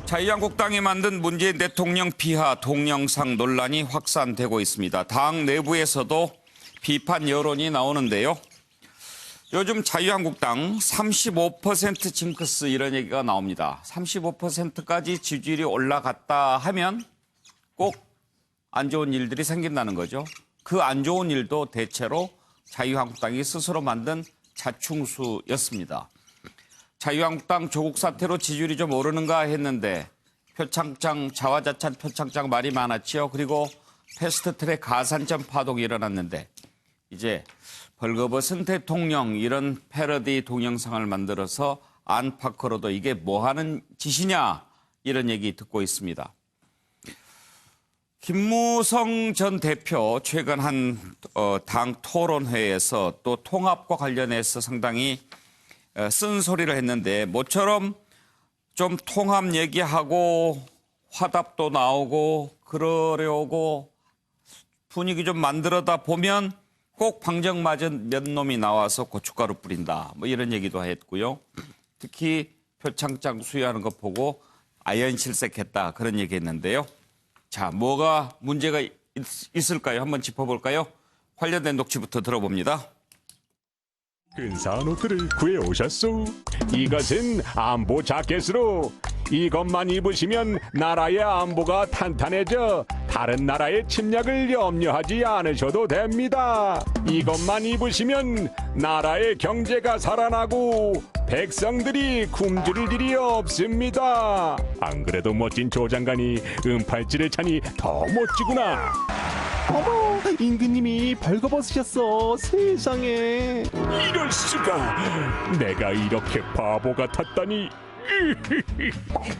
자유한국당이 만든 문재인 대통령 비하 동영상 논란이 확산되고 있습니다. 당 내부에서도 비판 여론이 나오는데요. 요즘 자유한국당 35% 징크스 이런 얘기가 나옵니다. 35%까지 지지율이 올라갔다 하면 꼭 안 좋은 일들이 생긴다는 거죠. 그 안 좋은 일도 대체로 자유한국당이 스스로 만든 자충수였습니다. 자유한국당 조국 사태로 지지율이 좀 오르는가 했는데 표창장, 자화자찬 표창장 말이 많았죠. 그리고 패스트트랙 가산점 파동이 일어났는데 이제 벌거벗은 대통령 이런 패러디 동영상을 만들어서 안팎으로도 이게 뭐 하는 짓이냐 이런 얘기 듣고 있습니다. 김무성 전 대표 최근 한 당 토론회에서 또 통합과 관련해서 상당히 쓴소리를 했는데 모처럼 좀 통합 얘기하고 화답도 나오고 그러려고 분위기 좀 만들어다 보면 꼭 방정 맞은 몇 놈이 나와서 고춧가루 뿌린다. 뭐 이런 얘기도 했고요. 특히 표창장 수여하는 거 보고 아연실색했다. 그런 얘기 했는데요. 자, 뭐가 문제가 있을까요? 한번 짚어볼까요? 관련된 녹취부터 들어봅니다. 근사한 옷들을 구해오셨소. 이것은 안보 자켓으로 이것만 입으시면 나라의 안보가 탄탄해져 다른 나라의 침략을 염려하지 않으셔도 됩니다. 이것만 입으시면 나라의 경제가 살아나고 백성들이 굶주릴 일이 없습니다. 안 그래도 멋진 조 장관이 은팔찌를 차니 더 멋지구나. 어머, 임금님이 벌거벗으셨어. 세상에. 이럴 수가. 내가 이렇게 바보 같았다니.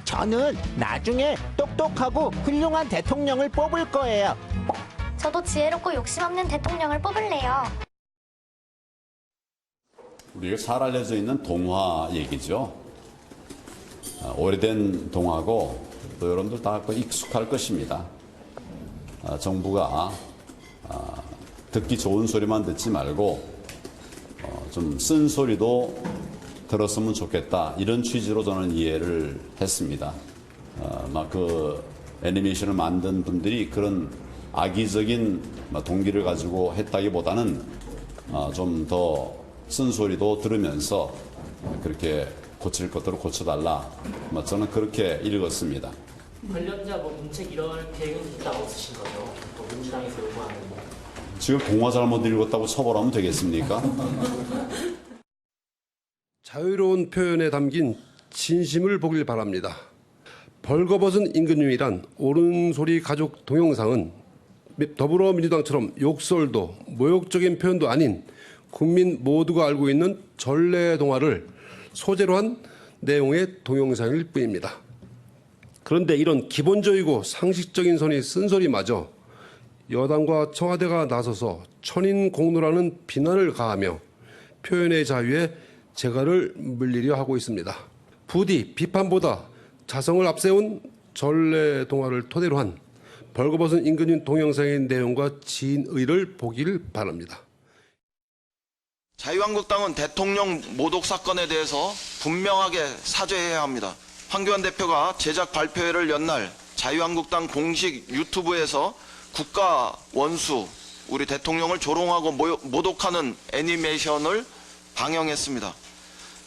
저는 나중에 똑똑하고 훌륭한 대통령을 뽑을 거예요. 저도 지혜롭고 욕심 없는 대통령을 뽑을래요. 우리가 잘 알려져 있는 동화 얘기죠. 오래된 동화고 또 여러분들 다 익숙할 것입니다. 정부가 듣기 좋은 소리만 듣지 말고 좀 쓴소리도 들었으면 좋겠다 이런 취지로 저는 이해를 했습니다. 막 그 애니메이션을 만든 분들이 그런 악의적인 동기를 가지고 했다기보다는 좀 더 쓴소리도 들으면서 그렇게 고칠 것들을 고쳐달라. 저는 그렇게 읽었습니다. 관련자 문책 이럴 계획은 있다고 쓰신 거죠? 또 민주당에서 요구하는. 지금 동화 잘못 읽었다고 처벌하면 되겠습니까? 자유로운 표현에 담긴 진심을 보길 바랍니다. 벌거벗은 임금님이란 옳은소리 가족 동영상은 더불어민주당처럼 욕설도 모욕적인 표현도 아닌 국민 모두가 알고 있는 전래동화를 소재로 한 내용의 동영상일 뿐입니다. 그런데 이런 기본적이고 상식적인 선의 쓴소리마저 여당과 청와대가 나서서 천인공노라는 비난을 가하며 표현의 자유에 재갈을 물리려 하고 있습니다. 부디 비판보다 자성을 앞세운 전래동화를 토대로 한 벌거벗은 임금님 동영상의 내용과 진의를 보길 바랍니다. 자유한국당은 대통령 모독 사건에 대해서 분명하게 사죄해야 합니다. 황교안 대표가 제작 발표회를 연 날 자유한국당 공식 유튜브에서 국가 원수, 우리 대통령을 조롱하고 모독하는 애니메이션을 방영했습니다.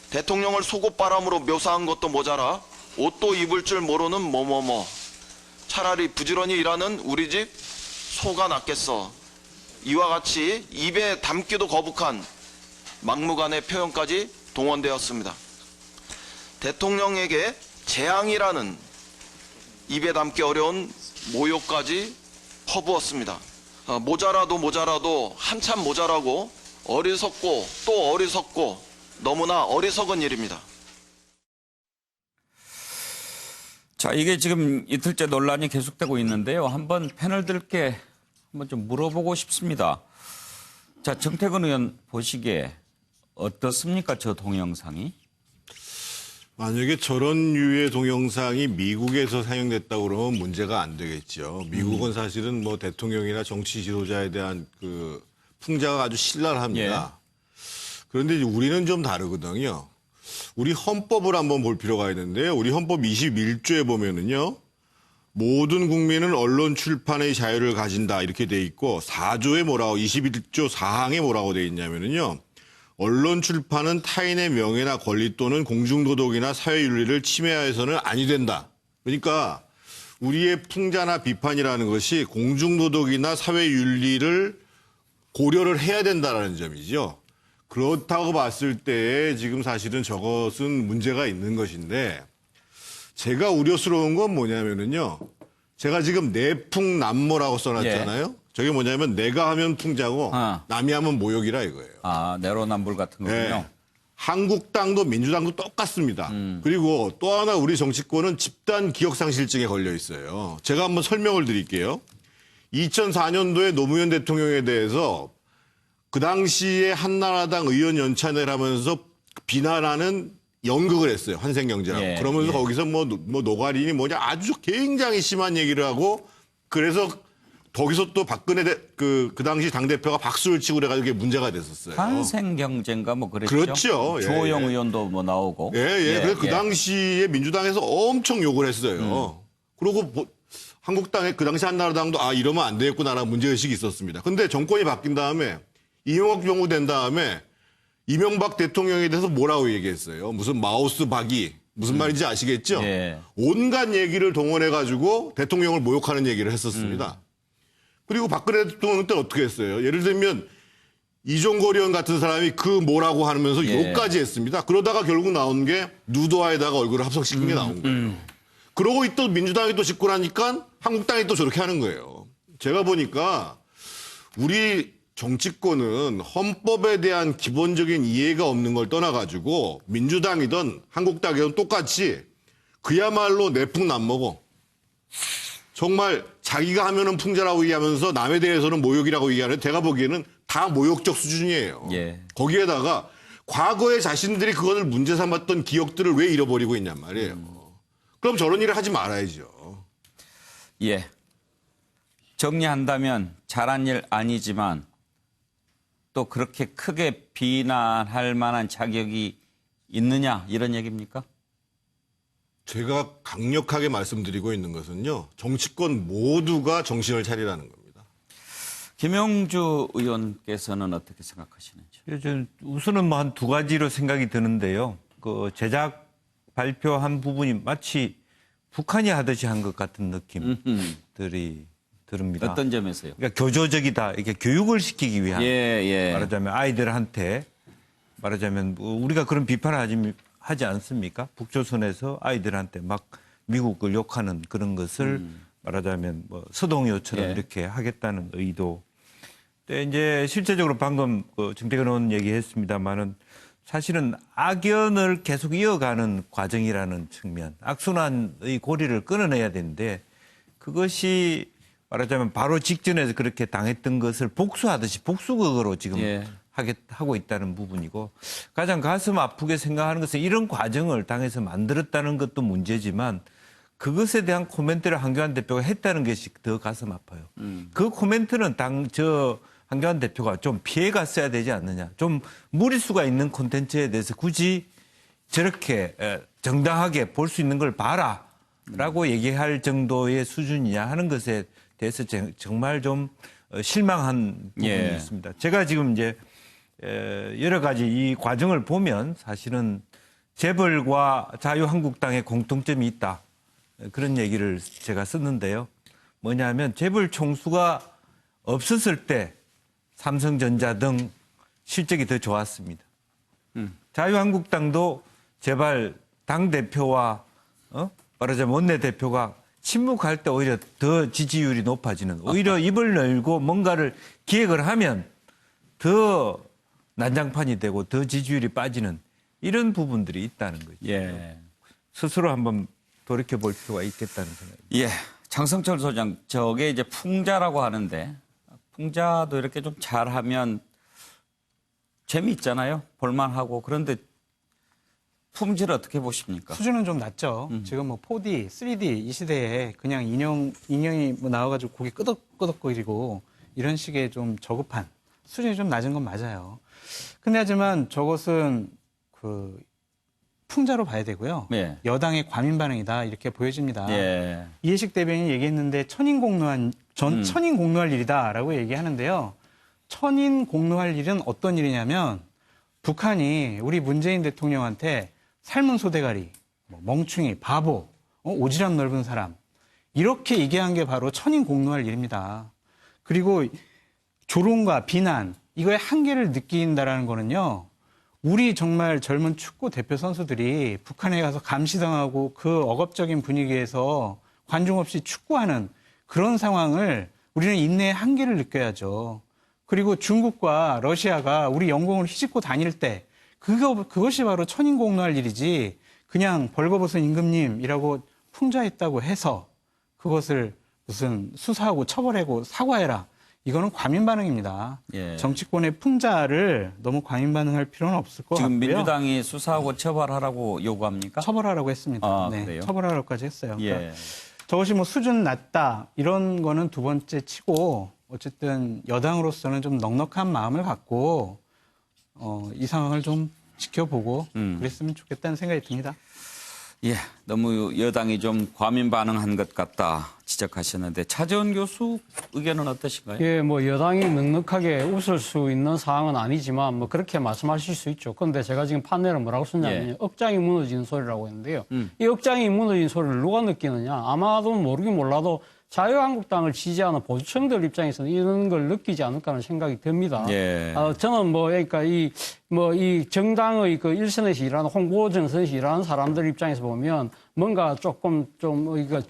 대통령을 속옷바람으로 묘사한 것도 모자라 옷도 입을 줄 모르는 뭐뭐뭐. 차라리 부지런히 일하는 우리 집 소가 낫겠어. 이와 같이 입에 담기도 거북한 막무가내 표현까지 동원되었습니다. 대통령에게 재앙이라는 입에 담기 어려운 모욕까지 퍼부었습니다. 모자라도 한참 모자라고 어리석고 또 어리석고 너무나 어리석은 일입니다. 자, 이게 지금 이틀째 논란이 계속되고 있는데요. 한번 패널들께 한번 좀 물어보고 싶습니다. 자, 정태근 의원 보시기에 어떻습니까? 저 동영상이? 만약에 저런 류의 동영상이 미국에서 사용됐다고 그러면 문제가 안 되겠죠. 미국은 사실은 뭐 대통령이나 정치 지도자에 대한 그 풍자가 아주 신랄합니다. 예. 그런데 우리는 좀 다르거든요. 우리 헌법을 한번 볼 필요가 있는데요. 우리 헌법 21조에 보면은요. 모든 국민은 언론 출판의 자유를 가진다 이렇게 돼 있고 4조에 뭐라고 21조 4항에 뭐라고 돼 있냐면은요. 언론 출판은 타인의 명예나 권리 또는 공중도덕이나 사회윤리를 침해해서는 아니 된다. 그러니까 우리의 풍자나 비판이라는 것이 공중도덕이나 사회윤리를 고려를 해야 된다는 점이죠. 그렇다고 봤을 때 지금 사실은 저것은 문제가 있는 것인데 제가 우려스러운 건 뭐냐면은요. 제가 지금 내풍남모라고 써놨잖아요. 저게 뭐냐면 내가 하면 풍자고 남이 하면 모욕이라 이거예요. 아, 내로남불 같은 거군요. 네. 한국당도 민주당도 똑같습니다. 그리고 또 하나 우리 정치권은 집단 기억상실증에 걸려 있어요. 제가 한번 설명을 드릴게요. 2004년도에 노무현 대통령에 대해서 그 당시에 한나라당 의원 연찬회를 하면서 비난하는 연극을 했어요. 환생경제라고. 예, 그러면서 예. 거기서 뭐 노가리니 뭐냐 아주 굉장히 심한 얘기를 하고 그래서 거기서 또 박근혜 그 당시 당대표가 박수를 치고 그래가지고 이게 문제가 됐었어요. 환생경제인가 뭐 그랬죠. 그렇죠. 주호영 예, 예. 의원도 뭐 나오고. 예. 그래서 그 당시에 민주당에서 엄청 욕을 했어요. 그리고 한국당에 그 당시 한나라당도 아 이러면 안 되겠구나라는 문제의식이 있었습니다. 근데 정권이 바뀐 다음에 이명박 정부 된 다음에 이명박 대통령에 대해서 뭐라고 얘기했어요? 무슨 마우스 박이 무슨 말인지 아시겠죠? 예. 온갖 얘기를 동원해가지고 대통령을 모욕하는 얘기를 했었습니다. 그리고 박근혜 대통령 때는 어떻게 했어요? 예를 들면 이종걸 의원 같은 사람이 그 뭐라고 하면서 예. 욕까지 했습니다. 그러다가 결국 나온 게 누드화에다가 얼굴을 합성시킨 게 나온 거예요. 그러고 또 민주당이 또 짓고 나니까 한국당이 또 저렇게 하는 거예요. 제가 보니까 우리 정치권은 헌법에 대한 기본적인 이해가 없는 걸 떠나가지고 민주당이든 한국당이든 똑같이 그야말로 내풍남모고 정말 자기가 하면은 풍자라고 얘기하면서 남에 대해서는 모욕이라고 얘기하는 제가 보기에는 다 모욕적 수준이에요. 예. 거기에다가 과거에 자신들이 그것을 문제 삼았던 기억들을 왜 잃어버리고 있냔 말이에요. 그럼 저런 일을 하지 말아야죠. 예. 정리한다면 잘한 일 아니지만 또 그렇게 크게 비난할 만한 자격이 있느냐 이런 얘기입니까? 제가 강력하게 말씀드리고 있는 것은요. 정치권 모두가 정신을 차리라는 겁니다. 김영주 의원께서는 어떻게 생각하시는지? 우선은 뭐 한 두 가지로 생각이 드는데요. 그 제작 발표한 부분이 마치 북한이 하듯이 한 것 같은 느낌들이 듭니다. 어떤 점에서요? 그러니까 교조적이다. 이렇게 교육을 시키기 위한 말하자면 아이들한테 말하자면 우리가 그런 비판을 하지 않습니까? 북조선에서 아이들한테 막 미국을 욕하는 그런 것을 말하자면 뭐 서동요처럼 이렇게 하겠다는 의도. 근데 이제 실제적으로 방금 정태근 의원 얘기했습니다만은 사실은 악연을 계속 이어가는 과정이라는 측면, 악순환의 고리를 끊어내야 되는데 그것이 말하자면 바로 직전에서 그렇게 당했던 것을 복수하듯이 복수극으로 지금 하고 있다는 부분이고 가장 가슴 아프게 생각하는 것은 이런 과정을 당에서 만들었다는 것도 문제지만 그것에 대한 코멘트를 한교안 대표가 했다는 것이 더 가슴 아파요. 그 코멘트는 한교안 대표가 좀 피해갔어야 되지 않느냐. 좀 무리수가 있는 콘텐츠에 대해서 굳이 저렇게 정당하게 볼 수 있는 걸 봐라 라고 얘기할 정도의 수준이냐 하는 것에 대해서 정말 좀 실망한 부분이 있습니다. 제가 지금 이제 여러 가지 이 과정을 보면 사실은 재벌과 자유한국당의 공통점이 있다. 그런 얘기를 제가 썼는데요. 뭐냐면 재벌 총수가 없었을 때 삼성전자 등 실적이 더 좋았습니다. 자유한국당도 제발 당대표와 말하자면 원내대표가 침묵할 때 오히려 더 지지율이 높아지는 오히려 입을 열고 뭔가를 기획을 하면 더 난장판이 되고 더 지지율이 빠지는 이런 부분들이 있다는 거죠. 예. 스스로 한번 돌이켜볼 필요가 있겠다는 생각입니다. 예. 장성철 소장, 저게 이제 풍자라고 하는데 풍자도 이렇게 좀 잘하면 재미있잖아요. 볼만하고. 그런데 품질을 어떻게 보십니까? 수준은 좀 낮죠. 지금 뭐 4D, 3D 이 시대에 그냥 인형이 뭐 나와가지고 고개 끄덕끄덕거리고 이런 식의 좀 저급한 수준이 좀 낮은 건 맞아요. 근데 하지만 저것은 그 풍자로 봐야 되고요. 예. 여당의 과민 반응이다 이렇게 보여집니다. 예. 이해식 대변인이 얘기했는데 천인 공노할 일이다라고 얘기하는데요. 천인 공노할 일은 어떤 일이냐면 북한이 우리 문재인 대통령한테 삶은 소대가리, 멍충이, 바보, 오지랖 넓은 사람 이렇게 얘기한 게 바로 천인 공노할 일입니다. 그리고 조롱과 비난 이거의 한계를 느낀다라는 거는요. 우리 정말 젊은 축구 대표 선수들이 북한에 가서 감시당하고 그 억압적인 분위기에서 관중 없이 축구하는 그런 상황을 우리는 인내의 한계를 느껴야죠. 그리고 중국과 러시아가 우리 영공을 휘짓고 다닐 때 그것이 바로 천인공노할 일이지 그냥 벌거벗은 임금님이라고 풍자했다고 해서 그것을 무슨 수사하고 처벌하고 사과해라. 이거는 과민 반응입니다. 예. 정치권의 풍자를 너무 과민 반응할 필요는 없을 것 지금 같고요. 민주당이 수사하고 처벌하라고 요구합니까? 처벌하라고 했습니다. 아, 네, 그래요? 처벌하라고까지 했어요. 예. 그러니까 저것이 뭐 수준 낮다 이런 거는 두 번째 치고 어쨌든 여당으로서는 좀 넉넉한 마음을 갖고 이 상황을 좀 지켜보고 그랬으면 좋겠다는 생각이 듭니다. 예, 너무 여당이 좀 과민 반응한 것 같다 지적하셨는데 차재원 교수 의견은 어떠신가요? 예, 뭐 여당이 넉넉하게 웃을 수 있는 상황은 아니지만 뭐 그렇게 말씀하실 수 있죠. 그런데 제가 지금 판넬을 뭐라고 썼냐면요. 예. 억장이 무너지는 소리라고 했는데요. 이 억장이 무너진 소리를 누가 느끼느냐? 아마도 모르긴 몰라도 자유한국당을 지지하는 보수층들 입장에서는 이런 걸 느끼지 않을까 하는 생각이 듭니다. 예. 저는 그러니까 이 정당의 그 일선에서 일하는 홍보전선에서 일하는 사람들 입장에서 보면 뭔가 조금 좀 이거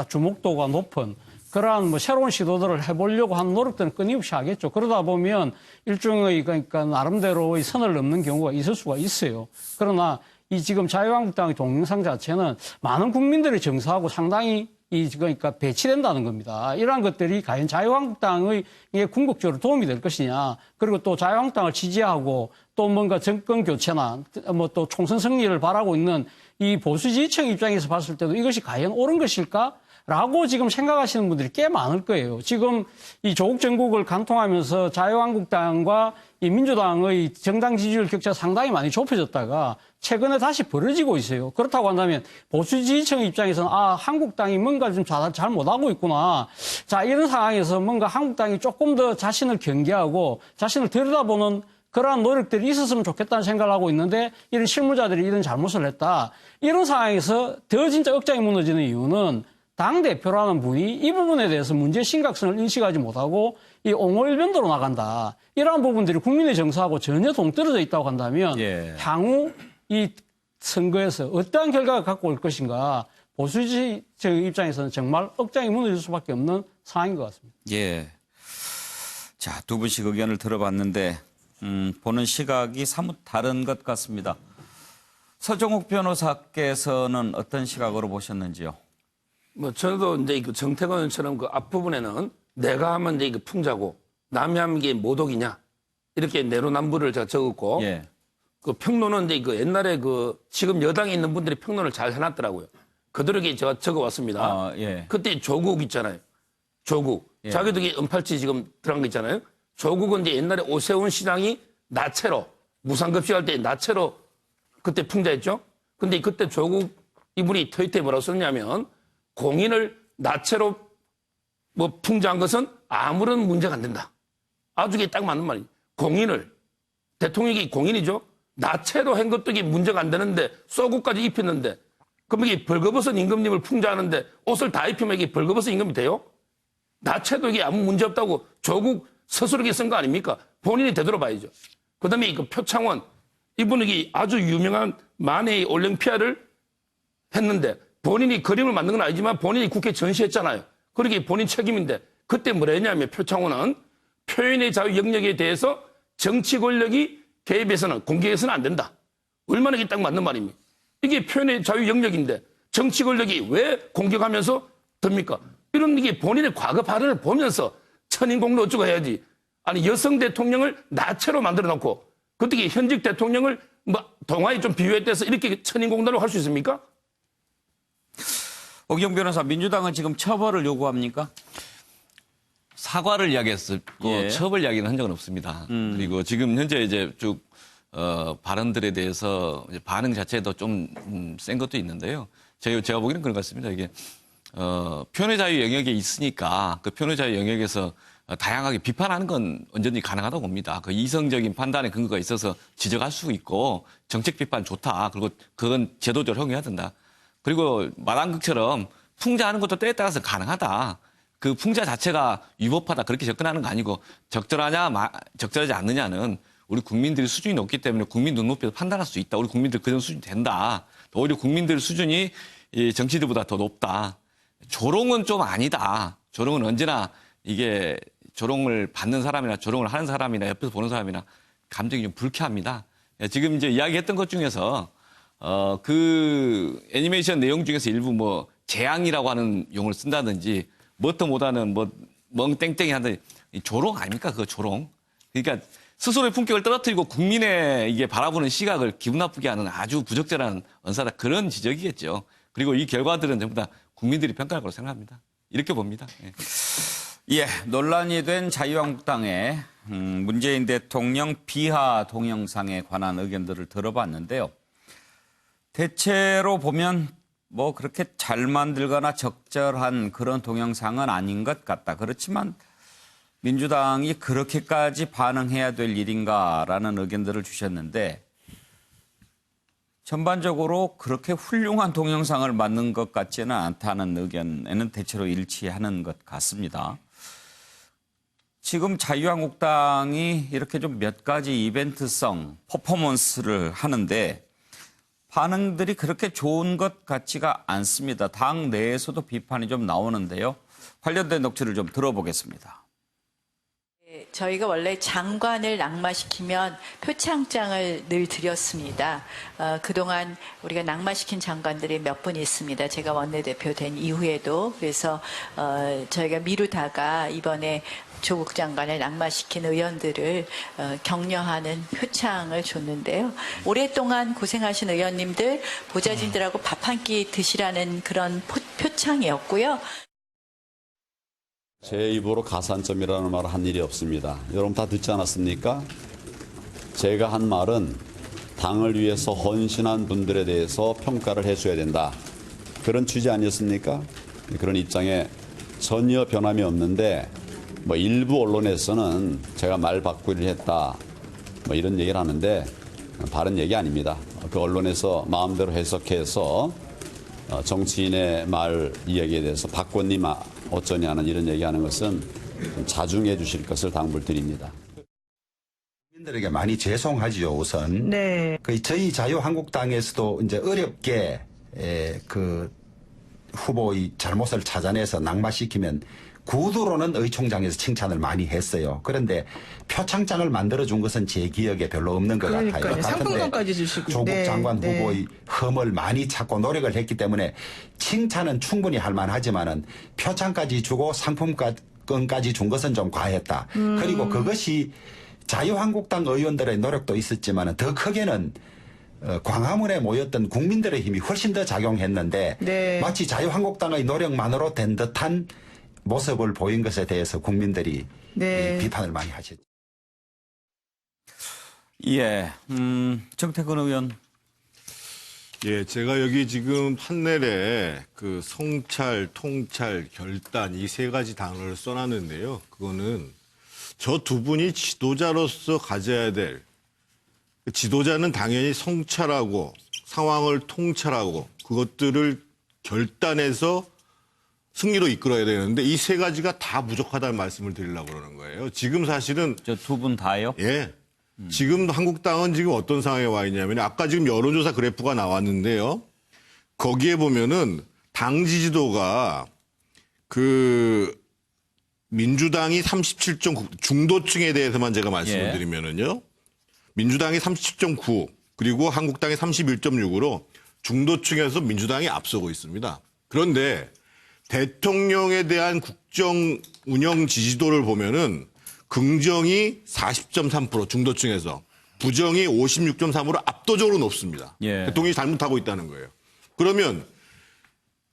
주목도가 높은 그러한 뭐 새로운 시도들을 해보려고 하는 노력들은 끊임없이 하겠죠. 그러다 보면 일종의 그러니까 나름대로의 선을 넘는 경우가 있을 수가 있어요. 그러나 이 지금 자유한국당의 동영상 자체는 많은 국민들이 정서하고 상당히 그러니까 배치된다는 겁니다. 이러한 것들이 과연 자유한국당의 궁극적으로 도움이 될 것이냐. 그리고 또 자유한국당을 지지하고 또 뭔가 정권 교체나 뭐 또 총선 승리를 바라고 있는 이 보수 지지층 입장에서 봤을 때도 이것이 과연 옳은 것일까? 라고 지금 생각하시는 분들이 꽤 많을 거예요. 지금 이 조국 정국을 관통하면서 자유한국당과 이 민주당의 정당 지지율 격차가 상당히 많이 좁혀졌다가 최근에 다시 벌어지고 있어요. 그렇다고 한다면 보수 지지층 입장에서는 한국당이 뭔가 좀 잘 못하고 있구나. 자, 이런 상황에서 뭔가 한국당이 조금 더 자신을 경계하고 자신을 들여다보는 그러한 노력들이 있었으면 좋겠다는 생각을 하고 있는데 이런 실무자들이 이런 잘못을 했다. 이런 상황에서 더 진짜 억장이 무너지는 이유는 당대표라는 분이 이 부분에 대해서 문제의 심각성을 인식하지 못하고 이 옹호일변도로 나간다. 이러한 부분들이 국민의 정서하고 전혀 동떨어져 있다고 한다면 향후 이 선거에서 어떠한 결과가 갖고 올 것인가 보수지층 입장에서는 정말 억장이 무너질 수밖에 없는 상황인 것 같습니다. 예. 자, 두 분씩 의견을 들어봤는데 보는 시각이 사뭇 다른 것 같습니다. 서정욱 변호사께서는 어떤 시각으로 보셨는지요? 뭐 저도 이제 그 정태근 의원처럼 그 앞부분에는 내가 하면 이제 그 풍자고 남이 하면 이게 모독이냐 이렇게 내로남불을 제가 적었고 그 평론은 이제 그 옛날에 그 지금 여당에 있는 분들이 평론을 잘 해놨더라고요. 그대로 제가 적어왔습니다. 그때 조국 있잖아요. 조국 자기들이 은팔찌 지금 들어간 거 있잖아요. 조국은 이제 옛날에 오세훈 시장이 나체로 무상급식할 때 나체로 그때 풍자했죠. 근데 그때 조국 이분이 트위터에 뭐라고 썼냐면 공인을 나체로 뭐 풍자한 것은 아무런 문제가 안 된다. 아주 이게 딱 맞는 말이에요. 공인을 대통령이 공인이죠. 나체로 한 것도 이게 문제가 안 되는데 쏘구까지 입혔는데 그럼 이게 벌거벗은 임금님을 풍자하는데 옷을 다 입히면 이게 벌거벗은 임금이 돼요? 나체도 이게 아무 문제 없다고 조국 스스로 쓴 거 아닙니까? 본인이 되돌아봐야죠. 그다음에 그 표창원 이분이 아주 유명한 만해의 올림피아를 했는데 본인이 그림을 만든 건 아니지만 본인이 국회에 전시했잖아요. 그러게 본인 책임인데 그때 뭐라 했냐면 표창원은 표현의 자유 영역에 대해서 정치 권력이 개입해서는 공개해서는 안 된다. 얼마나 이게 딱 맞는 말입니까? 이게 표현의 자유 영역인데 정치 권력이 왜 공격하면서 됩니까? 이런 이게 본인의 과거 발언을 보면서 천인공로 어쩌고 해야지. 아니 여성 대통령을 나체로 만들어 놓고 그때 현직 대통령을 뭐 동아에 좀 비유했대서 이렇게 천인공로를 할 수 있습니까? 오기영 변호사, 민주당은 지금 처벌을 요구합니까? 사과를 이야기했었고 처벌 이야기는 한 적은 없습니다. 그리고 지금 현재 이제 쭉 발언들에 대해서 이제 반응 자체도 좀 센 것도 있는데요. 제가 보기에는 그런 것 같습니다. 이게 표현의 자유 영역에 있으니까 그 표현의 자유 영역에서 다양하게 비판하는 건 언제든지 가능하다고 봅니다. 그 이성적인 판단의 근거가 있어서 지적할 수 있고 정책 비판 좋다. 그리고 그건 제도적으로 허용해야 된다. 그리고 마당극처럼 풍자하는 것도 때에 따라서 가능하다. 그 풍자 자체가 위법하다. 그렇게 접근하는 거 아니고 적절하냐 적절하지 않느냐는 우리 국민들의 수준이 높기 때문에 국민 눈높이에서 판단할 수 있다. 우리 국민들 그 정도 수준이 된다. 오히려 국민들 수준이 이 정치들보다 더 높다. 조롱은 좀 아니다. 조롱은 언제나 이게 조롱을 받는 사람이나 조롱을 하는 사람이나 옆에서 보는 사람이나 감정이 좀 불쾌합니다. 지금 이제 이야기했던 것 중에서 그 애니메이션 내용 중에서 일부 뭐 재앙이라고 하는 용어를 쓴다든지 뭐또 못하는 뭐 멍땡땡이 하는 조롱 아닙니까? 그거 조롱. 그러니까 스스로의 품격을 떨어뜨리고 국민의 이게 바라보는 시각을 기분 나쁘게 하는 아주 부적절한 언사다. 그런 지적이겠죠. 그리고 이 결과들은 전부 다 국민들이 평가할 거라고 생각합니다. 이렇게 봅니다. 예, 논란이 된 자유한국당의 문재인 대통령 비하 동영상에 관한 의견들을 들어봤는데요. 대체로 보면 뭐 그렇게 잘 만들거나 적절한 그런 동영상은 아닌 것 같다. 그렇지만 민주당이 그렇게까지 반응해야 될 일인가라는 의견들을 주셨는데 전반적으로 그렇게 훌륭한 동영상을 만든 것 같지는 않다는 의견에는 대체로 일치하는 것 같습니다. 지금 자유한국당이 이렇게 좀 몇 가지 이벤트성 퍼포먼스를 하는데 반응들이 그렇게 좋은 것 같지가 않습니다. 당 내에서도 비판이 좀 나오는데요. 관련된 녹취를 좀 들어보겠습니다. 저희가 원래 장관을 낙마시키면 표창장을 늘 드렸습니다. 그동안 우리가 낙마시킨 장관들이 몇 분 있습니다. 제가 원내대표 된 이후에도. 그래서 저희가 미루다가 이번에 조국 장관을 낙마시킨 의원들을 격려하는 표창을 줬는데요. 오랫동안 고생하신 의원님들, 보좌진들하고 밥 한 끼 드시라는 그런 표창이었고요. 제 입으로 가산점이라는 말을 한 일이 없습니다. 여러분 다 듣지 않았습니까? 제가 한 말은 당을 위해서 헌신한 분들에 대해서 평가를 해줘야 된다. 그런 취지 아니었습니까? 그런 입장에 전혀 변함이 없는데 뭐 일부 언론에서는 제가 말 바꾸기를 했다. 뭐 이런 얘기를 하는데 바른 얘기 아닙니다. 그 언론에서 마음대로 해석해서 정치인의 말 이야기에 대해서 박건님 어쩌냐는 이런 얘기하는 것은 좀 자중해 주실 것을 당부드립니다. 국민들에게 많이 죄송하지요, 우선. 네. 저희 자유한국당에서도 이제 어렵게 그 후보의 잘못을 찾아내서 낙마시키면 구두로는 의총장에서 칭찬을 많이 했어요. 그런데 표창장을 만들어준 것은 제 기억에 별로 없는 것 같아요. 상품권까지 주시고. 조국 네, 장관 네. 후보의 흠을 많이 찾고 노력을 했기 때문에 칭찬은 충분히 할 만하지만은 표창까지 주고 상품권까지 준 것은 좀 과했다. 그리고 그것이 자유한국당 의원들의 노력도 있었지만은 더 크게는 광화문에 모였던 국민들의 힘이 훨씬 더 작용했는데 네. 마치 자유한국당의 노력만으로 된 듯한 모습을 보인 것에 대해서 국민들이 네. 비판을 많이 하셨죠. 예, 정태근 의원. 예, 제가 여기 지금 판넬에 그 성찰, 통찰, 결단 이 세 가지 단어를 써놨는데요. 그거는 저 두 분이 지도자로서 가져야 될 지도자는 당연히 성찰하고 상황을 통찰하고 그것들을 결단해서 승리로 이끌어야 되는데 이 세 가지가 다 부족하다는 말씀을 드리려고 그러는 거예요. 지금 사실은 저 두 분 다요? 예. 지금 한국당은 지금 어떤 상황에 와 있냐면 아까 지금 여론조사 그래프가 나왔는데요. 거기에 보면은 당 지지도가 그 민주당이 37.9 중도층에 대해서만 제가 말씀을 드리면은요. 민주당이 37.9 그리고 한국당이 31.6으로 중도층에서 민주당이 앞서고 있습니다. 그런데 대통령에 대한 국정 운영 지지도를 보면은 긍정이 40.3% 중도층에서 부정이 56.3으로 압도적으로 높습니다. 대통령이 잘못하고 있다는 거예요. 그러면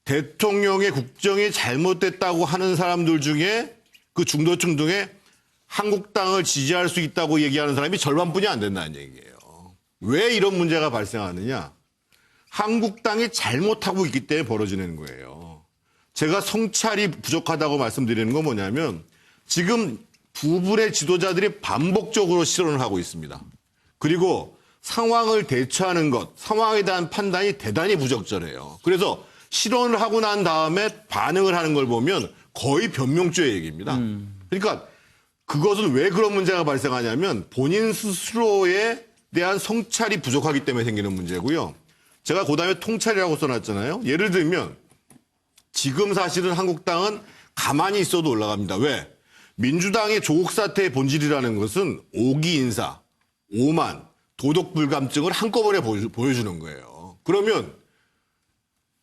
대통령의 국정이 잘못됐다고 하는 사람들 중에 그 중도층 중에 한국당을 지지할 수 있다고 얘기하는 사람이 절반뿐이 안 된다는 얘기예요. 왜 이런 문제가 발생하느냐? 한국당이 잘못하고 있기 때문에 벌어지는 거예요. 제가 성찰이 부족하다고 말씀드리는 건 뭐냐면 지금 부분의 지도자들이 반복적으로 실언을 하고 있습니다. 그리고 상황을 대처하는 것, 상황에 대한 판단이 대단히 부적절해요. 그래서 실언을 하고 난 다음에 반응을 하는 걸 보면 거의 변명죄의 얘기입니다. 그러니까 그것은 왜 그런 문제가 발생하냐면 본인 스스로에 대한 성찰이 부족하기 때문에 생기는 문제고요. 제가 그다음에 통찰이라고 써놨잖아요. 예를 들면 지금 사실은 한국당은 가만히 있어도 올라갑니다. 왜? 민주당의 조국 사태의 본질이라는 것은 오기 인사, 오만, 도덕 불감증을 한꺼번에 보여주는 거예요. 그러면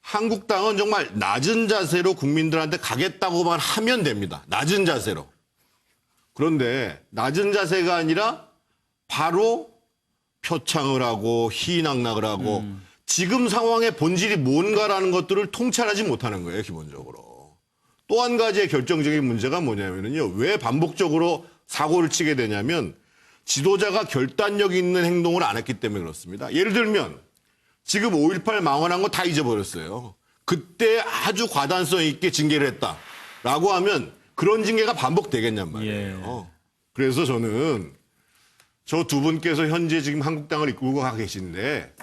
한국당은 정말 낮은 자세로 국민들한테 가겠다고만 하면 됩니다. 낮은 자세로. 그런데 낮은 자세가 아니라 바로 표창을 하고 희낙낙을 하고 지금 상황의 본질이 뭔가라는 것들을 통찰하지 못하는 거예요, 기본적으로. 또 한 가지의 결정적인 문제가 뭐냐면요. 왜 반복적으로 사고를 치게 되냐면 지도자가 결단력 있는 행동을 안 했기 때문에 그렇습니다. 예를 들면 지금 5.18 망언한 거 다 잊어버렸어요. 그때 아주 과단성 있게 징계를 했다라고 하면 그런 징계가 반복되겠냔 말이에요. 그래서 저는 저 두 분께서 현재 지금 한국당을 이끌고 가 계신데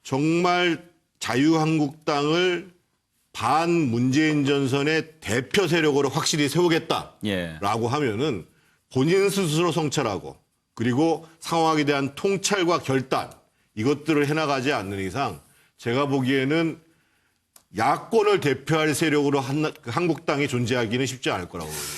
정말 자유한국당을 반문재인 전선의 대표 세력으로 확실히 세우겠다라고 하면은 본인 스스로 성찰하고 그리고 상황에 대한 통찰과 결단 이것들을 해나가지 않는 이상 제가 보기에는 야권을 대표할 세력으로 한국당이 존재하기는 쉽지 않을 거라고 봅니다.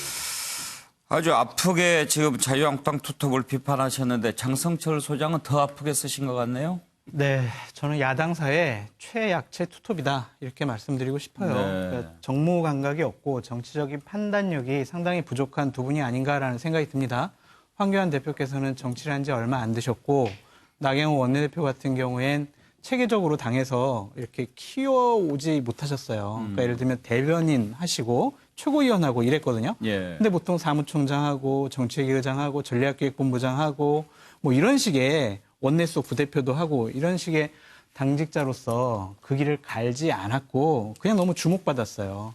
아주 아프게 지금 자유한국당 투톱을 비판하셨는데 장성철 소장은 더 아프게 쓰신 것 같네요. 네, 저는 야당사의 최약체 투톱이다 이렇게 말씀드리고 싶어요. 네. 그러니까 정무 감각이 없고 정치적인 판단력이 상당히 부족한 두 분이 아닌가라는 생각이 듭니다. 황교안 대표께서는 정치를 한 지 얼마 안 되셨고 나경원 원내대표 같은 경우엔 체계적으로 당에서 이렇게 키워오지 못하셨어요. 그러니까 예를 들면 대변인 하시고 최고위원하고 이랬거든요. 근데 보통 사무총장하고 정책위의장하고 전략기획본부장하고 뭐 이런 식의 원내수 부대표도 하고 이런 식의 당직자로서 그 길을 갈지 않았고 그냥 너무 주목받았어요.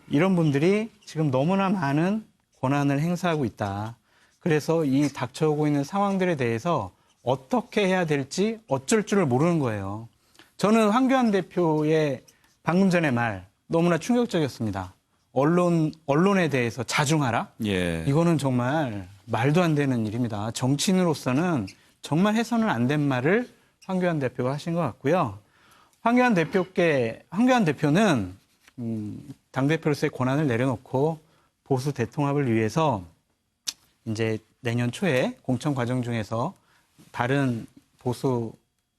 이런 분들이 지금 너무나 많은 권한을 행사하고 있다. 그래서 이 닥쳐오고 있는 상황들에 대해서 어떻게 해야 될지 어쩔 줄을 모르는 거예요. 저는 황교안 대표의 방금 전의 말 너무나 충격적이었습니다. 언론에 대해서 자중하라? 이거는 정말 말도 안 되는 일입니다. 정치인으로서는 정말 해서는 안 된 말을 황교안 대표가 하신 것 같고요. 황교안 대표는 당대표로서의 권한을 내려놓고 보수 대통합을 위해서 이제 내년 초에 공천 과정 중에서 다른 보수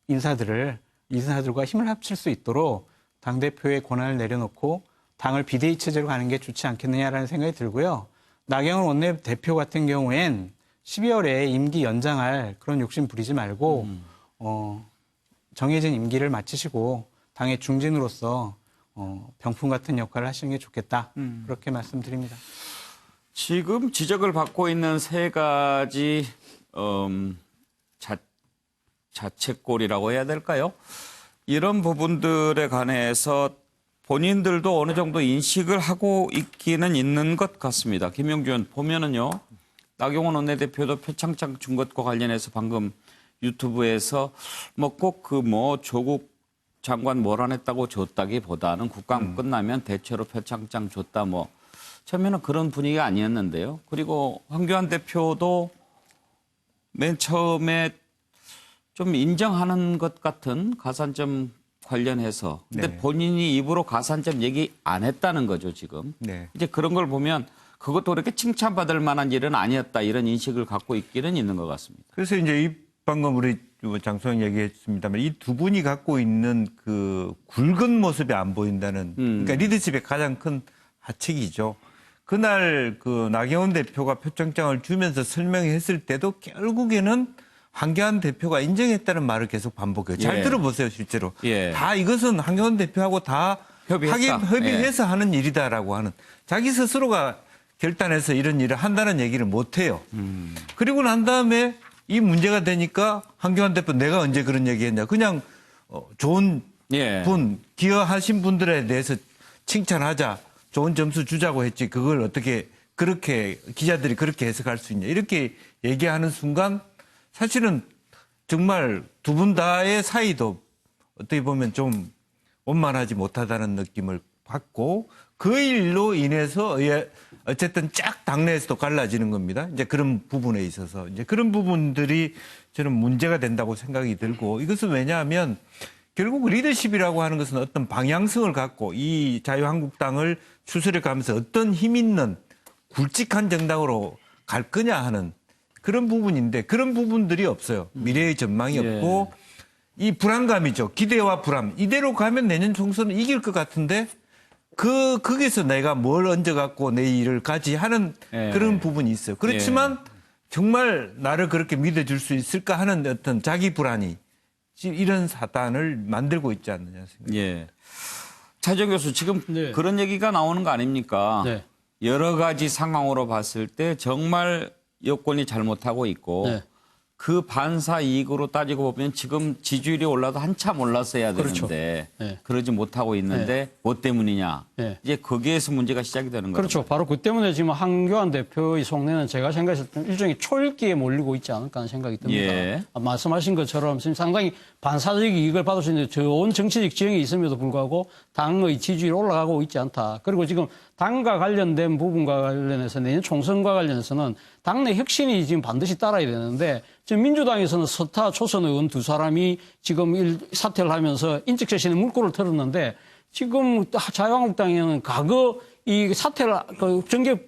인사들과 힘을 합칠 수 있도록 당대표의 권한을 내려놓고 당을 비대위 체제로 가는 게 좋지 않겠느냐라는 생각이 들고요. 나경원 원내대표 같은 경우엔 12월에 임기 연장할 그런 욕심 부리지 말고 정해진 임기를 마치시고 당의 중진으로서 병풍 같은 역할을 하시는 게 좋겠다. 그렇게 말씀드립니다. 지금 지적을 받고 있는 세 가지 자책골이라고 해야 될까요? 이런 부분들에 관해서 본인들도 어느 정도 인식을 하고 있기는 있는 것 같습니다. 김영주 의원 보면은요. 나경원 원내대표도 표창장 준 것과 관련해서 방금 유튜브에서 꼭 조국 장관 뭘 안 했다고 줬다기보다는 국감 끝나면 대체로 표창장 줬다 처음에는 그런 분위기가 아니었는데요. 그리고 황교안 대표도 맨 처음에 좀 인정하는 것 같은 가산점 관련해서. 근데 본인이 입으로 가산점 얘기 안 했다는 거죠, 지금. 이제 그런 걸 보면 그것도 그렇게 칭찬받을 만한 일은 아니었다. 이런 인식을 갖고 있기는 있는 것 같습니다. 그래서 이제 방금 우리 장소영 얘기했습니다만 이 두 분이 갖고 있는 그 굵은 모습이 안 보인다는 그러니까 리더십의 가장 큰 하책이죠. 그날 그 나경원 대표가 표창장을 주면서 설명했을 때도 결국에는 황교안 대표가 인정했다는 말을 계속 반복해요. 잘 들어보세요, 실제로. 다 이것은 황교안 대표하고 다 협의해서 하는 일이다라고 하는 자기 스스로가 결단해서 이런 일을 한다는 얘기를 못 해요. 그리고 난 다음에 이 문제가 되니까 한교안 대표 내가 언제 그런 얘기했냐. 그냥 좋은 분, 기여하신 분들에 대해서 칭찬하자. 좋은 점수 주자고 했지. 그걸 어떻게 그렇게 기자들이 그렇게 해석할 수 있냐. 이렇게 얘기하는 순간 사실은 정말 두 분 다의 사이도 어떻게 보면 좀 원만하지 못하다는 느낌을 받고 그 일로 인해서 어쨌든 쫙 당내에서도 갈라지는 겁니다. 이제 그런 부분에 있어서 이제 그런 부분들이 저는 문제가 된다고 생각이 들고 이것은 왜냐하면 결국 리더십이라고 하는 것은 어떤 방향성을 갖고 이 자유한국당을 추스려 가면서 어떤 힘 있는 굵직한 정당으로 갈 거냐 하는 그런 부분인데 그런 부분들이 없어요. 미래의 전망이 없고 이 불안감이죠. 기대와 불안. 이대로 가면 내년 총선은 이길 것 같은데 거기서 내가 뭘 얹어갖고 내 일을 가지 하는 그런 부분이 있어요. 그렇지만 정말 나를 그렇게 믿어줄 수 있을까 하는 어떤 자기 불안이 이런 사단을 만들고 있지 않느냐 생각합니다. 차정 교수 지금 그런 얘기가 나오는 거 아닙니까? 여러 가지 상황으로 봤을 때 정말 여권이 잘못하고 있고 그 반사 이익으로 따지고 보면 지금 지지율이 올라도 한참 올랐어야 되는데 그러지 못하고 있는데 뭐 때문이냐. 이제 거기에서 문제가 시작이 되는 거죠. 그렇죠. 바로 그 때문에 지금 한교안 대표의 속내는 제가 생각했을 때 일종의 초읽기에 몰리고 있지 않을까 하는 생각이 듭니다. 말씀하신 것처럼 지금 상당히 반사적 이익을 받을 수 있는 좋은 정치적 지형이 있음에도 불구하고 당의 지지율이 올라가고 있지 않다. 그리고 지금 당과 관련된 부분과 관련해서 내년 총선과 관련해서는 당내 혁신이 지금 반드시 따라야 되는데 지금 민주당에서는 서타 초선 의원 두 사람이 지금 사퇴를 하면서 인적 쇄신의 물꼬를 틀었는데 지금 자유한국당에는 과거 이 사퇴를 정계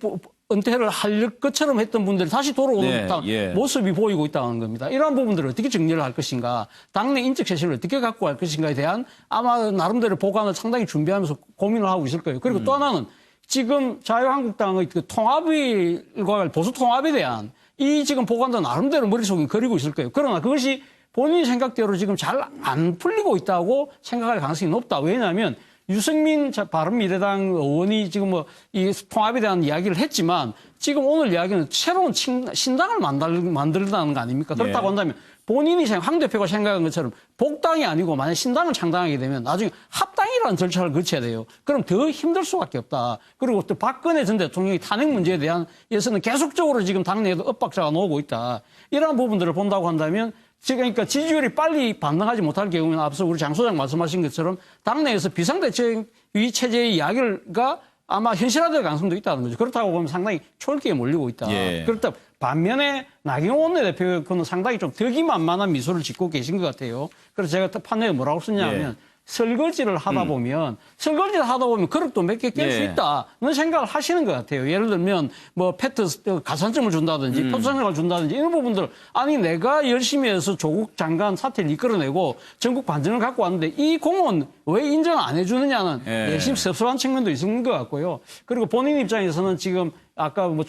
은퇴를 할 것처럼 했던 분들이 다시 돌아오는 모습이 보이고 있다는 겁니다. 이러한 부분들을 어떻게 정리를 할 것인가, 당내 인적 쇄신을 어떻게 갖고 갈 것인가에 대한 아마 나름대로 보관을 상당히 준비하면서 고민을 하고 있을 거예요. 그리고 또 하나는 지금 자유한국당의 그 통합과 보수 통합에 대한 이 지금 보관도 나름대로 머릿속에 그리고 있을 거예요. 그러나 그것이 본인 생각대로 지금 잘 안 풀리고 있다고 생각할 가능성이 높다. 왜냐하면 유승민 바른미래당 의원이 지금 뭐 이 통합에 대한 이야기를 했지만 지금 오늘 이야기는 새로운 신당을 만들다는 거 아닙니까? 그렇다고 한다면 본인이 황 대표가 생각한 것처럼 복당이 아니고 만약 신당을 창당하게 되면 나중에 합당이라는 절차를 거쳐야 돼요. 그럼 더 힘들 수밖에 없다. 그리고 또 박근혜 전 대통령이 탄핵 문제에 대한 예서는 계속적으로 지금 당내에도 엇박자가 나오고 있다. 이러한 부분들을 본다고 한다면 지금 그러니까 지지율이 빨리 반등하지 못할 경우에는 앞서 우리 장 소장 말씀하신 것처럼 당내에서 비상대책위 체제의 이야기가 아마 현실화될 가능성도 있다는 거죠. 그렇다고 보면 상당히 초읽기에 몰리고 있다. 그렇다 반면에 나경원 원내대표는 상당히 좀 덕이만만한 미소를 짓고 계신 것 같아요. 그래서 제가 판례에 뭐라고 썼냐면 설거지를 하다 보면 그릇도 몇 개 깰 수 있다는 생각을 하시는 것 같아요. 예를 들면 뭐 페트 가산점을 준다든지 포장을 준다든지 이런 부분들 아니 내가 열심히 해서 조국 장관 사태를 이끌어내고 전국 반전을 갖고 왔는데 이 공은 왜 인정을 안 해주느냐는 내심 섭섭한 측면도 있는 것 같고요. 그리고 본인 입장에서는 지금 아까 뭐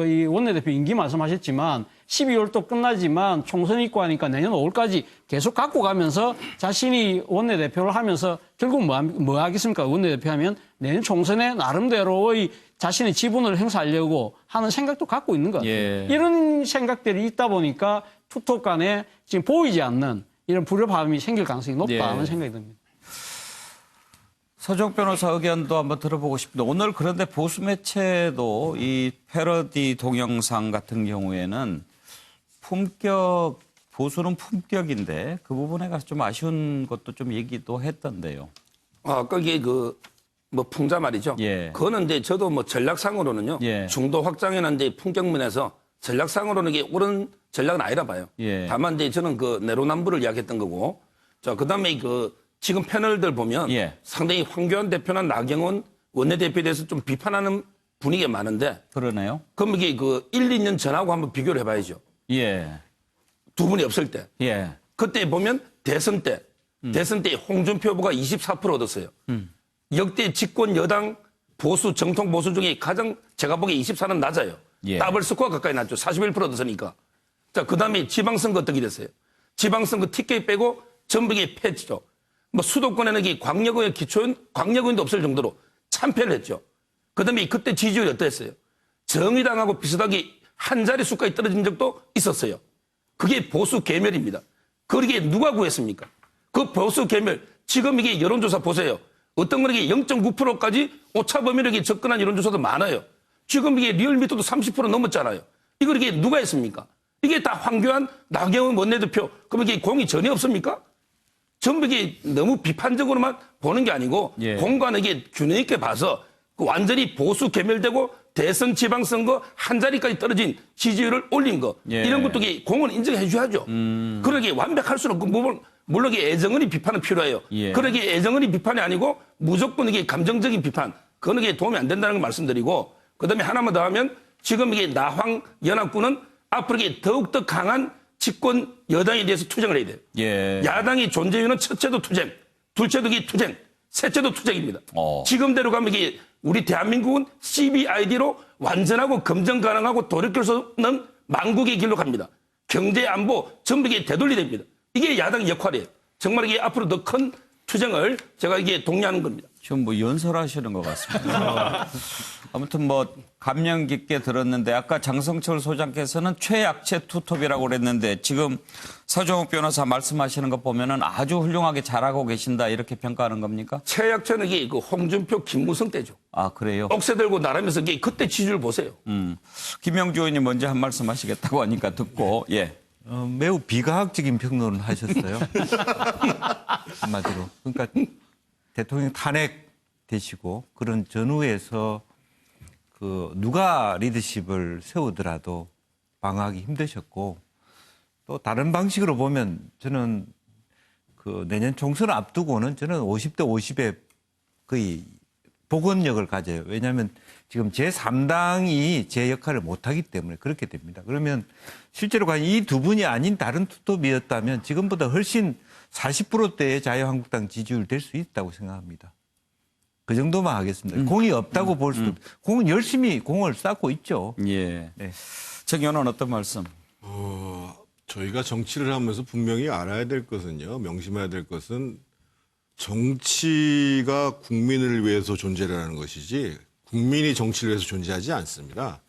이 원내대표 임기 말씀하셨지만 12월도 끝나지만 총선이 있고 하니까 내년 5월까지 계속 갖고 가면서 자신이 원내대표를 하면서 결국 뭐 하겠습니까? 원내대표 하면 내년 총선에 나름대로의 자신의 지분을 행사하려고 하는 생각도 갖고 있는 것 같아요. 이런 생각들이 있다 보니까 투톱 간에 지금 보이지 않는 이런 불협화음이 생길 가능성이 높다는 생각이 듭니다. 서정 변호사 의견도 한번 들어보고 싶은데 오늘 그런데 보수 매체도 이 패러디 동영상 같은 경우에는 보수는 품격인데 그 부분에 가서 좀 아쉬운 것도 좀 얘기도 했던데요. 거기에 뭐 풍자 말이죠. 그거는 이제 저도 뭐 전략상으로는요. 중도 확장에는 이제 품격면에서 전략상으로는 이게 옳은 전략은 아니라 봐요. 다만 이제 저는 그 내로남불을 이야기했던 거고. 자, 그다음에 지금 패널들 보면 상당히 황교안 대표나 나경원 원내대표에 대해서 좀 비판하는 분위기가 많은데. 그러네요. 그럼 이게 1, 2년 전하고 한번 비교를 해봐야죠. 두 분이 없을 때. 그때 보면 대선 때 홍준표 후보가 24% 얻었어요. 역대 집권 여당 보수 정통 보수 중에 가장 제가 보기에 24는 낮아요. 더블 스코어 가까이 났죠. 41% 얻었으니까. 자, 그다음에 지방선거 어떻게 됐어요? 지방선거 티켓 빼고 전부 게 패치죠. 뭐 수도권에는 광역의원 기초연 광역의원도 없을 정도로 참패를 했죠. 그다음에 그때 지지율이 어땠어요? 정의당하고 비슷하게 한 자리 수까지 떨어진 적도 있었어요. 그게 보수 괴멸입니다. 그게 누가 구했습니까? 그 보수 괴멸, 지금 이게 여론조사 보세요. 어떤 건 이게 0.9%까지 오차 범위력에 접근한 여론조사도 많아요. 지금 이게 리얼미터도 30% 넘었잖아요. 이걸 이게 누가 했습니까? 이게 다 황교안, 나경원 원내대표, 그럼 이게 공이 전혀 없습니까? 전부 이게 너무 비판적으로만 보는 게 아니고 공간을 이게 균형 있게 봐서 완전히 보수 괴멸되고 대선 지방선거 한 자리까지 떨어진 지지율을 올린 거 이런 것도 이게 공은 인정해 줘야죠. 그러게 완벽할 수는 없고 물론 이게 애정은이 비판은 필요해요. 그러게 애정은이 비판이 아니고 무조건 이게 감정적인 비판 그거는 이게 도움이 안 된다는 걸 말씀드리고 그다음에 하나만 더 하면 지금 이게 나황 연합군은 앞으로 이게 더욱더 강한 집권 여당에 대해서 투쟁을 해야 돼요. 야당의 존재 이유는 첫째도 투쟁, 둘째도 이게 투쟁, 셋째도 투쟁입니다. 지금대로 가면 이게 우리 대한민국은 CBID로 완전하고 검증 가능하고 돌이킬 수 없는 망국의 길로 갑니다. 경제 안보 전부 이게 되돌리 됩니다. 이게 야당의 역할이에요. 정말 이게 앞으로 더 큰 투쟁을 제가 이게 독려하는 겁니다. 지금 뭐 연설하시는 것 같습니다. 아무튼 뭐 감명 깊게 들었는데 아까 장성철 소장께서는 최약체 투톱이라고 그랬는데 지금 서정욱 변호사 말씀하시는 거 보면은 아주 훌륭하게 잘하고 계신다 이렇게 평가하는 겁니까? 최약체는 이게 그 홍준표, 김무성 때죠. 아 그래요? 억새 들고 나라면서 이게 그때 지지율 보세요. 김영주 의원님 먼저 한 말씀 하시겠다고 하니까 듣고 매우 비과학적인 평론을 하셨어요. 한마디로. 그러니까 대통령 탄핵되시고 그런 전후에서 그 누가 리더십을 세우더라도 방어하기 힘드셨고 또 다른 방식으로 보면 저는 그 내년 총선을 앞두고는 저는 50대 50에 거의 복원력을 가져요. 왜냐하면 지금 제3당이 제 역할을 못하기 때문에 그렇게 됩니다. 그러면 실제로 과연 이 두 분이 아닌 다른 투톱이었다면 지금보다 훨씬 40%대의 자유한국당 지지율 될 수 있다고 생각합니다. 그 정도만 하겠습니다. 공이 없다고 볼 수도 공은 열심히 공을 쌓고 있죠. 네. 정 의원은 어떤 말씀? 저희가 정치를 하면서 분명히 알아야 될 것은요. 명심해야 될 것은 정치가 국민을 위해서 존재를 하는 것이지 국민이 정치를 위해서 존재하지 않습니다.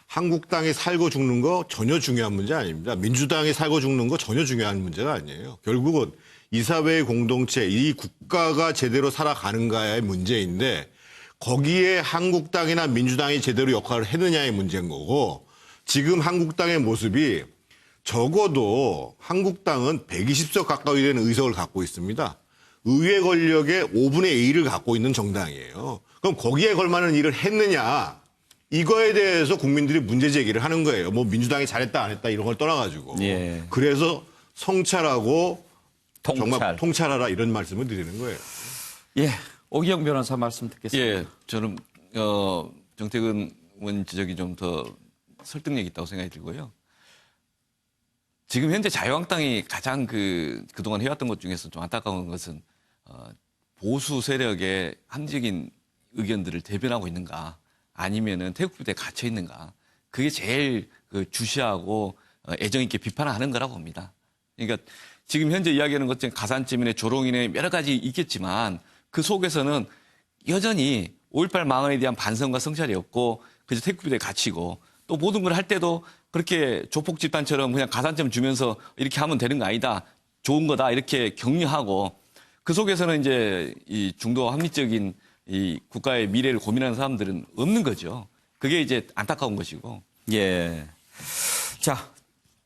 한국당이 살고 죽는 거 전혀 중요한 문제 아닙니다. 민주당이 살고 죽는 거 전혀 중요한 문제가 아니에요. 결국은 이 사회의 공동체, 이 국가가 제대로 살아가는가의 문제인데 거기에 한국당이나 민주당이 제대로 역할을 했느냐의 문제인 거고 지금 한국당의 모습이 적어도 한국당은 120석 가까이 되는 의석을 갖고 있습니다. 의회 권력의 5분의 1을 갖고 있는 정당이에요. 그럼 거기에 걸맞는 일을 했느냐 이거에 대해서 국민들이 문제 제기를 하는 거예요. 뭐 민주당이 잘했다 안 했다 이런 걸 떠나가지고. 그래서 성찰하고 정말 통찰하라 이런 말씀을 드리는 거예요. 오기영 변호사 말씀 듣겠습니다. 저는 정태근 의원 지적이 좀 더 설득력 있다고 생각이 들고요. 지금 현재 자유한국당이 가장 그동안 해왔던 것 중에서 좀 안타까운 것은 보수 세력의 합리적인 의견들을 대변하고 있는가 아니면은 태극부대에 갇혀 있는가 그게 제일 주시하고 애정 있게 비판하는 거라고 봅니다. 그러니까 지금 현재 이야기하는 것 중에 가산점이네 조롱이네 여러 가지 있겠지만 그 속에서는 여전히 5.18 망언에 대한 반성과 성찰이 없고 그저 태극부대에 갇히고 또 모든 걸 할 때도 그렇게 조폭 집단처럼 그냥 가산점 주면서 이렇게 하면 되는 거 아니다. 좋은 거다. 이렇게 격려하고 그 속에서는 이제 이 중도 합리적인 이 국가의 미래를 고민하는 사람들은 없는 거죠. 그게 이제 안타까운 것이고. 자,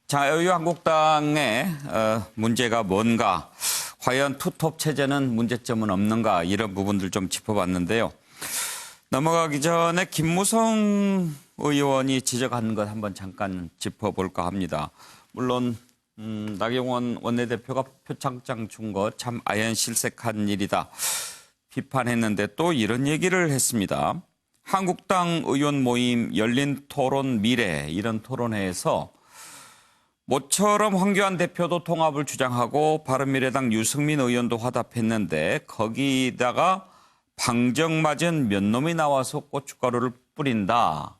자유한국당의 문제가 뭔가, 과연 투톱 체제는 문제점은 없는가, 이런 부분들 좀 짚어봤는데요. 넘어가기 전에 김무성 의원이 지적한 것 한번 잠깐 짚어볼까 합니다. 물론 나경원 원내대표가 표창장 준 거 참 아연실색한 일이다 비판했는데 또 이런 얘기를 했습니다. 한국당 의원 모임 열린 토론 미래 이런 토론회에서 모처럼 황교안 대표도 통합을 주장하고 바른미래당 유승민 의원도 화답했는데 거기다가 방정맞은 몇 놈이 나와서 고춧가루를 뿌린다.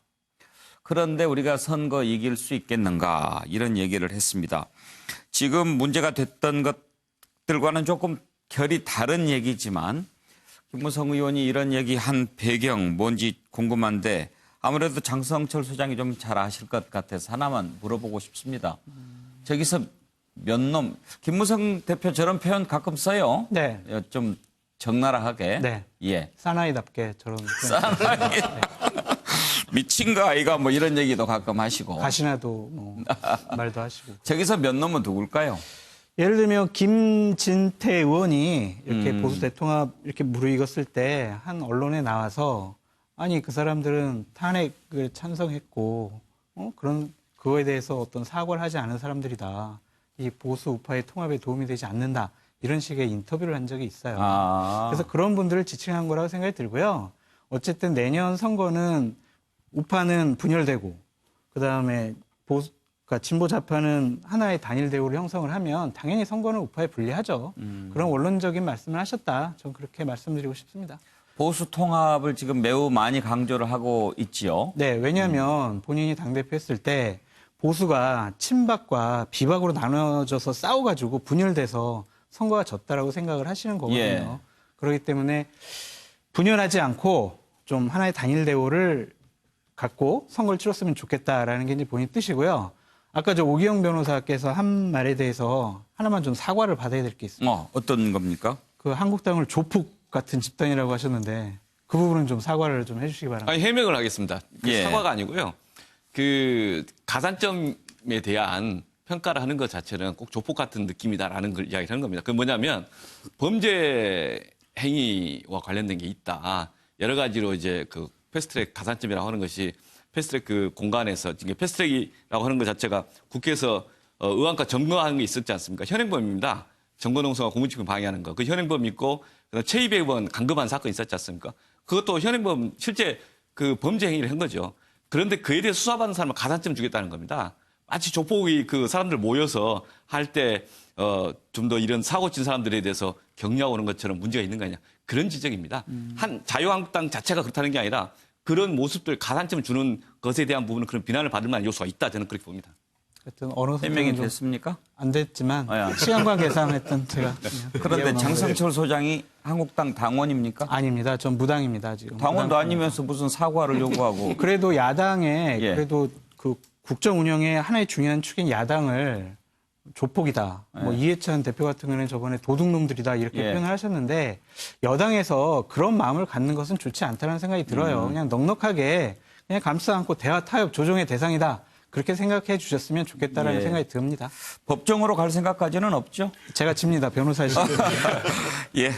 그런데 우리가 선거 이길 수 있겠는가 이런 얘기를 했습니다. 지금 문제가 됐던 것들과는 조금 결이 다른 얘기지만 김무성 의원이 이런 얘기한 배경 뭔지 궁금한데 아무래도 장성철 소장이 좀 잘 아실 것 같아서 하나만 물어보고 싶습니다. 저기서 몇 놈, 김무성 대표 저런 표현 가끔 써요. 네. 좀 적나라하게. 네. 예. 사나이답게 저런. 사나이. 미친 거 아이가 뭐 이런 얘기도 가끔 하시고. 가시나도 뭐 말도 하시고. 저기서 몇 놈은 누굴까요? 예를 들면 김진태 의원이 이렇게 보수 대통합 이렇게 무르익었을 때 한 언론에 나와서 아니 그 사람들은 탄핵을 찬성했고 그런 그거에 대해서 어떤 사과를 하지 않은 사람들이다. 이 보수 우파의 통합에 도움이 되지 않는다. 이런 식의 인터뷰를 한 적이 있어요. 그래서 그런 분들을 지칭한 거라고 생각이 들고요. 어쨌든 내년 선거는 우파는 분열되고 그다음에 그러니까 진보 좌파는 하나의 단일 대우를 형성을 하면 당연히 선거는 우파에 불리하죠. 그런 원론적인 말씀을 하셨다. 저는 그렇게 말씀드리고 싶습니다. 보수 통합을 지금 매우 많이 강조를 하고 있지요. 네, 왜냐하면 본인이 당대표 했을 때 보수가 친박과 비박으로 나눠져서 싸워가지고 분열돼서 선거가 졌다라고 생각을 하시는 거거든요. 예. 그렇기 때문에 분열하지 않고 좀 하나의 단일 대우를 갖고 선거를 치렀으면 좋겠다라는 게 이제 본인 뜻이고요. 아까 저 오기영 변호사께서 한 말에 대해서 하나만 좀 사과를 받아야 될 게 있습니다. 어떤 겁니까? 그 한국당을 조폭 같은 집단이라고 하셨는데 그 부분은 좀 사과를 좀 해주시기 바랍니다. 아니, 해명을 하겠습니다. 예. 사과가 아니고요. 그 가산점에 대한 평가를 하는 것 자체는 꼭 조폭 같은 느낌이다라는 걸 이야기하는 겁니다. 그건 뭐냐면 범죄 행위와 관련된 게 있다. 여러 가지로 이제 그 패스트트랙 가산점이라고 하는 것이 패스트트랙 그 공간에서 지금 패스트트랙이라고 하는 것 자체가 국회에서 의안과 점거하는 게 있었지 않습니까? 현행범입니다. 정권농성과 공무집행 방해하는 거. 그 현행범 있고 최입의 의원 감금한 사건 있었지 않습니까? 그것도 현행범 실제 그 범죄 행위를 한 거죠. 그런데 그에 대해 수사받은 사람은 가산점 주겠다는 겁니다. 마치 조폭이 그 사람들 모여서 할 때 좀 더 이런 사고 친 사람들에 대해서 격려하고 오는 것처럼 문제가 있는 거 아니냐. 그런 지적입니다. 한 자유한국당 자체가 그렇다는 게 아니라 그런 모습들 가산점 주는 것에 대한 부분은 그런 비난을 받을 만한 요소가 있다. 저는 그렇게 봅니다. 하여튼 어느 해명이 됐습니까? 안 됐지만 시간과 계산했던 제가. 그런데 장성철 소장이 한국당 당원입니까? 아닙니다. 전 무당입니다. 지금. 당원도 아니면서 무슨 사과를 요구하고. 그래도 야당에 예. 그래도 그 국정 운영의 하나의 중요한 축인 야당을 조폭이다. 뭐 이해찬 대표 같은 경우는 저번에 도둑놈들이다 이렇게 예. 표현을 하셨는데 여당에서 그런 마음을 갖는 것은 좋지 않다는 생각이 들어요. 그냥 넉넉하게 그냥 감싸 안고 대화 타협 조정의 대상이다. 그렇게 생각해 주셨으면 좋겠다라는 예. 생각이 듭니다. 법정으로 갈 생각까지는 없죠? 제가 집니다. 변호사이시죠. 예.